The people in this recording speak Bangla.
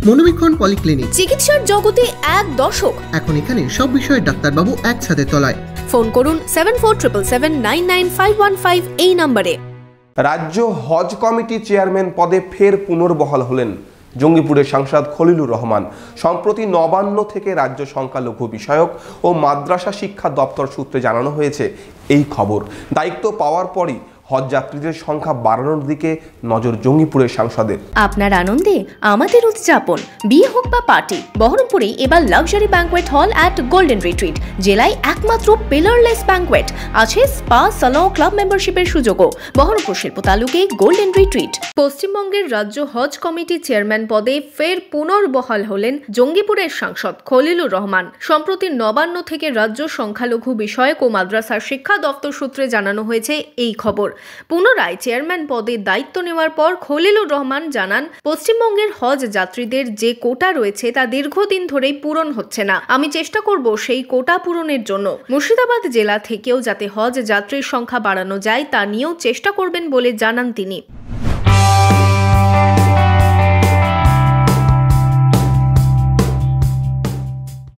মনোবীক্ষণ পলিক্লিনিক, চিকিৎসার জগতে এক দশক। এখন এখানে সব বিষয়ে ডাক্তারবাবু একসাথে তলায়। ফোন করুন 7477999515 এই নম্বরে। রাজ্য হজ কমিটি চেয়ারম্যান পদে ফের পুনর্বহাল হলেন জঙ্গিপুরের সাংসদ খলিলুর রহমান। সম্প্রতি নবান্ন থেকে রাজ্য সংখ্যালঘু বিষয়ক ও মাদ্রাসা শিক্ষা দপ্তর সূত্রে জানানো হয়েছে এই খবর। দায়িত্ব পাওয়ার পরই হজ যাত্রীদের সংখ্যা বাড়ানোর দিকে নজর জঙ্গিপুরের সাংসদের। আপনার আনন্দে আমাদের উদযাপন। বিয়ে হোক বা পার্টি, বহরমপুরে এবার luxury banquet hall at golden retreat. জেলায় একমাত্র পিলারলেস ব্যাংকোয়েট, আছে স্পা, সালন, ক্লাব মেম্বারশিপের সুযোগও। বহরমপুর শিল্প তালুকে গোল্ডেন রিট্রিট। পশ্চিমবঙ্গের রাজ্য হজ কমিটি চেয়ারম্যান পদে ফের পুনর্বহাল হলেন জঙ্গিপুরের সাংসদ খলিলুর রহমান। সম্প্রতি নবান্ন থেকে রাজ্য সংখ্যালঘু বিষয়ক ও মাদ্রাসার শিক্ষা দপ্তর সূত্রে জানানো হয়েছে এই খবর। পুনরায় চেয়ারম্যান পদে দায়িত্ব নেওয়ার পর খলিলুর রহমান জানান, পশ্চিমবঙ্গের হজ যাত্রীদের যে কোটা রয়েছে তা দীর্ঘদিন ধরেই পূরণ হচ্ছে না। আমি চেষ্টা করব সেই কোটা পূরণের জন্য। মুর্শিদাবাদ জেলা থেকেও যাতে হজ যাত্রীর সংখ্যা বাড়ানো যায় তা নিয়েও চেষ্টা করবেন বলে জানান তিনি।